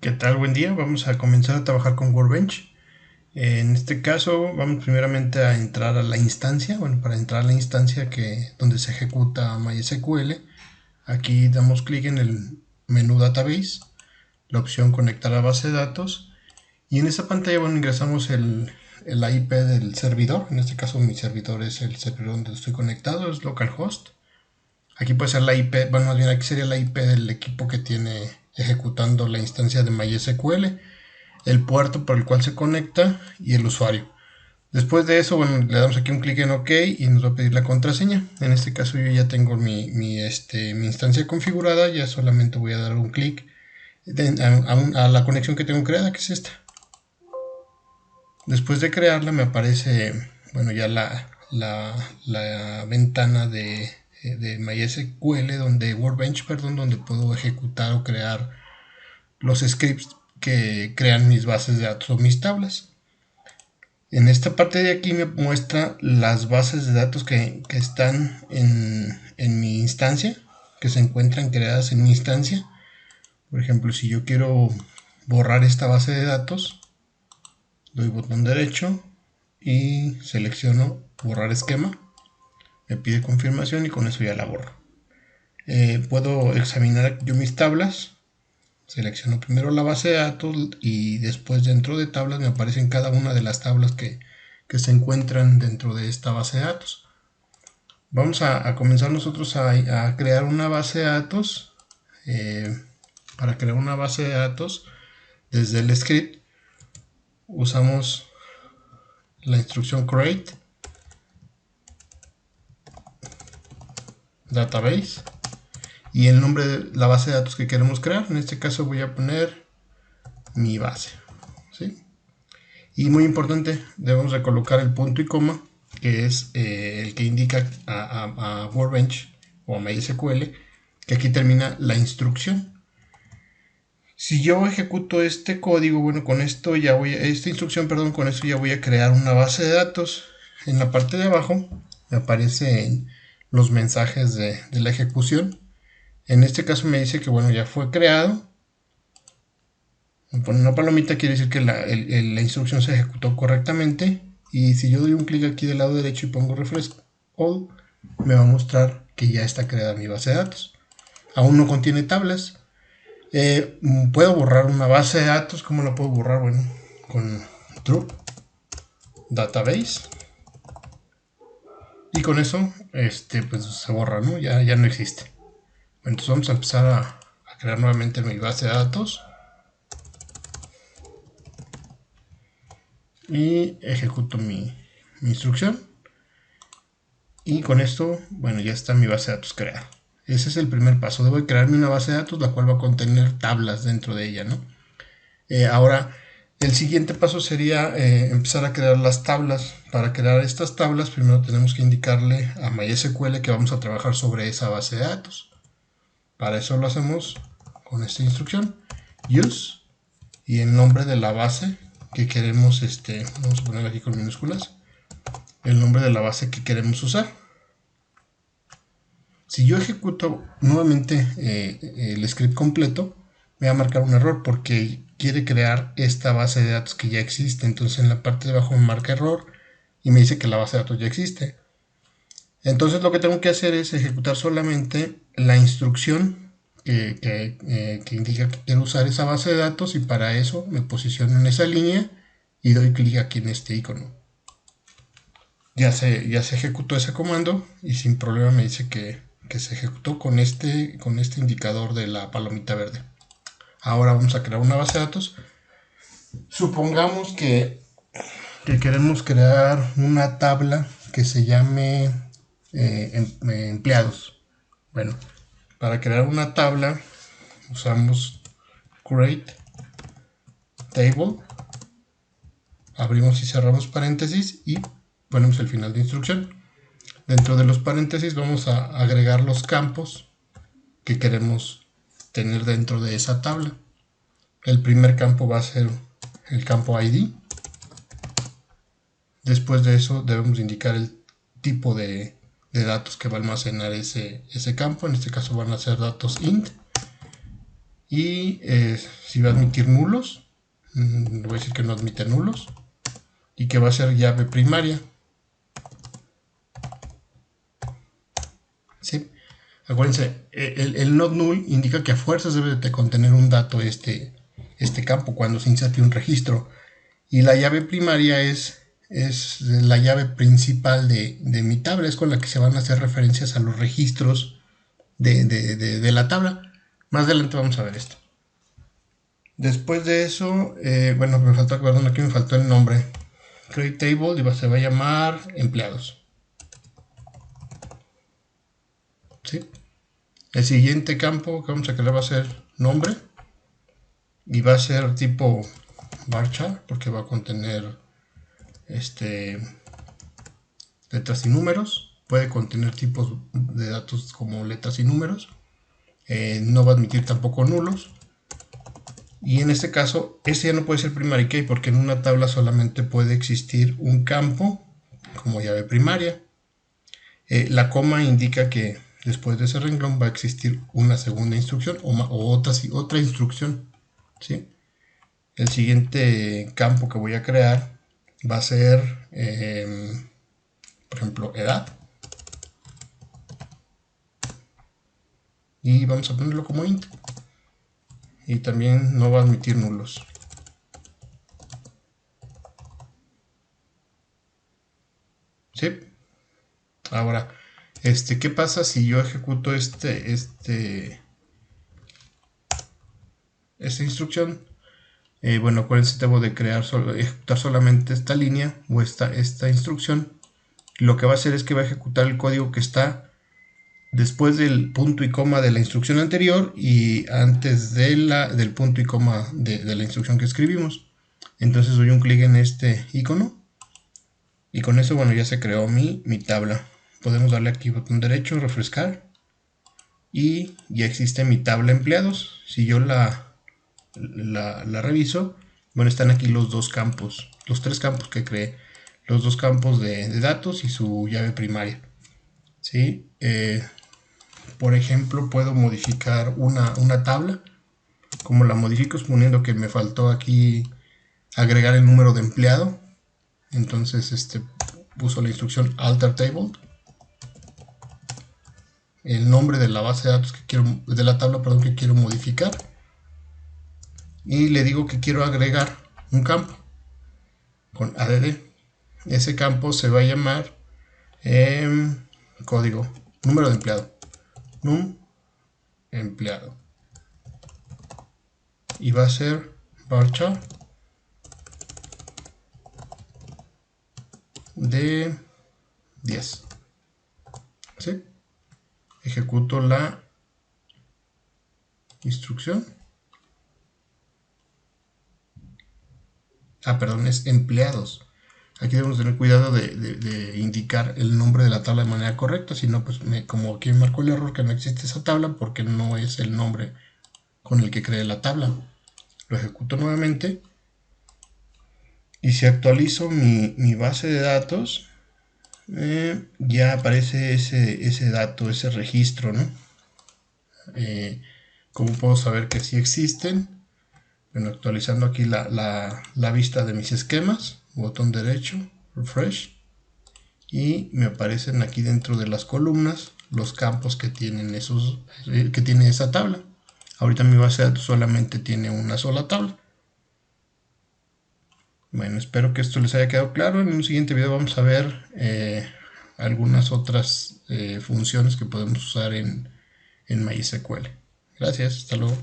¿Qué tal? Buen día. Vamos a comenzar a trabajar con Workbench. En este caso vamos primeramente a entrar a la instancia. Bueno, para entrar a la instancia donde se ejecuta MySQL, aquí damos clic en el menú Database, la opción Conectar a base de datos, y en esta pantalla ingresamos el IP del servidor. En este caso mi servidor es el servidor donde estoy conectado, es localhost. Aquí puede ser la IP, bueno, más bien aquí sería la IP del equipo que tiene ejecutando la instancia de MySQL, el puerto por el cual se conecta y el usuario. Después de eso, le damos aquí un clic en OK y nos va a pedir la contraseña. En este caso yo ya tengo mi instancia configurada, ya solamente voy a dar un clic a la conexión que tengo creada, que es esta. Después de crearla me aparece, ya la ventana de MySQL, Workbench, donde puedo ejecutar o crear los scripts que crean mis bases de datos o mis tablas. En esta parte de aquí me muestra las bases de datos que están en mi instancia, que se encuentran creadas en mi instancia. Por ejemplo, si yo quiero borrar esta base de datos, doy botón derecho y selecciono borrar esquema. Me pide confirmación y con eso ya la borro. Puedo examinar yo mis tablas. Selecciono primero la base de datos y después dentro de tablas me aparecen cada una de las tablas que se encuentran dentro de esta base de datos. Vamos a comenzar nosotros a crear una base de datos. Para crear una base de datos, desde el script usamos la instrucción create database y el nombre de la base de datos que queremos crear. En este caso voy a poner mi base, ¿sí? Y muy importante, debemos de colocar el punto y coma, que es el que indica a Workbench o a MySQL que aquí termina la instrucción. Si yo ejecuto este código, con esto esta instrucción, con esto ya voy a crear una base de datos. En la parte de abajo me aparecen los mensajes de la ejecución. En este caso me dice que ya fue creado. Me pone una palomita, quiere decir que la instrucción se ejecutó correctamente. Y si yo doy un clic aquí del lado derecho y pongo refresh all, me va a mostrar que ya está creada mi base de datos. Aún no contiene tablas. Puedo borrar una base de datos. ¿Cómo la puedo borrar? Con drop database. Y con eso pues se borra, ¿no? Ya no existe. Entonces vamos a empezar a crear nuevamente mi base de datos. Y ejecuto mi instrucción. Y con esto, ya está mi base de datos creada. Ese es el primer paso. Debo de crearme una base de datos la cual va a contener tablas dentro de ella, ¿no? Ahora, el siguiente paso sería empezar a crear las tablas. Para crear estas tablas, primero tenemos que indicarle a MySQL que vamos a trabajar sobre esa base de datos. Para eso lo hacemos con esta instrucción, use, y el nombre de la base que queremos, vamos a poner aquí con minúsculas, el nombre de la base que queremos usar. Si yo ejecuto nuevamente el script completo, me va a marcar un error porque quiere crear esta base de datos que ya existe. Entonces en la parte de abajo me marca error y me dice que la base de datos ya existe. Entonces lo que tengo que hacer es ejecutar solamente la instrucción que indica que quiero usar esa base de datos, y para eso me posiciono en esa línea y doy clic aquí en este icono. Ya se ejecutó ese comando y sin problema me dice que se ejecutó con este indicador de la palomita verde. Ahora vamos a crear una base de datos. Supongamos que queremos crear una tabla que se llame empleados. Para crear una tabla usamos create table, abrimos y cerramos paréntesis y ponemos el final de instrucción. Dentro de los paréntesis vamos a agregar los campos que queremos tener dentro de esa tabla. El primer campo va a ser el campo ID. Después de eso debemos indicar el tipo de datos que va a almacenar ese campo. En este caso van a ser datos int. y si va a admitir nulos, le voy a decir que no admite nulos y que va a ser llave primaria. ¿Sí? Acuérdense, el not null indica que a fuerzas debe de contener un dato este campo cuando se inserte un registro, y la llave primaria es la llave principal de mi tabla, es con la que se van a hacer referencias a los registros de la tabla. Más adelante vamos a ver esto. Después de eso, bueno, aquí me faltó el nombre. Create table y se va a llamar empleados. ¿Sí? El siguiente campo que vamos a crear va a ser nombre y va a ser tipo varchar porque va a contener letras y números. Puede contener tipos de datos como letras y números. No va a admitir tampoco nulos. Y en este caso, este ya no puede ser primary key porque en una tabla solamente puede existir un campo como llave primaria. La coma indica que después de ese renglón va a existir una segunda instrucción o otra instrucción. ¿Sí? El siguiente campo que voy a crear va a ser, por ejemplo, edad. Y vamos a ponerlo como int. Y también no va a admitir nulos. ¿Sí? Ahora, ¿qué pasa si yo ejecuto esta instrucción? Bueno, acuérdense, debo de ejecutar solamente esta línea o esta instrucción. Lo que va a hacer es que va a ejecutar el código que está después del punto y coma de la instrucción anterior y antes del punto y coma de la instrucción que escribimos. Entonces doy un clic en este icono y con eso, bueno, ya se creó mi tabla. Podemos darle aquí botón derecho, refrescar, y ya existe mi tabla empleados. Si yo la reviso, bueno, están aquí los dos campos, los tres campos que creé, los dos campos de datos y su llave primaria. ¿Sí? Por ejemplo, puedo modificar una tabla. Como la modifico, suponiendo que me faltó aquí agregar el número de empleado. Entonces uso la instrucción alter table, el nombre de la base de datos de la tabla, que quiero modificar, y le digo que quiero agregar un campo con add. Ese campo se va a llamar código, número de empleado, num empleado, y va a ser varchar de 10. ¿Sí? Ejecuto la instrucción. Perdón, es empleados. Aquí debemos tener cuidado de indicar el nombre de la tabla de manera correcta, si no, pues como aquí me marcó el error que no existe esa tabla porque no es el nombre con el que creé la tabla. Lo ejecuto nuevamente y si actualizo mi base de datos, ya aparece ese dato, ese registro, ¿no? ¿Cómo puedo saber que sí existen? Bueno, actualizando aquí la vista de mis esquemas, botón derecho, refresh, y me aparecen aquí dentro de las columnas los campos que tienen que tiene esa tabla. Ahorita mi base de datos solamente tiene una sola tabla. Bueno, espero que esto les haya quedado claro. En un siguiente video vamos a ver algunas otras funciones que podemos usar en MySQL. Gracias, hasta luego.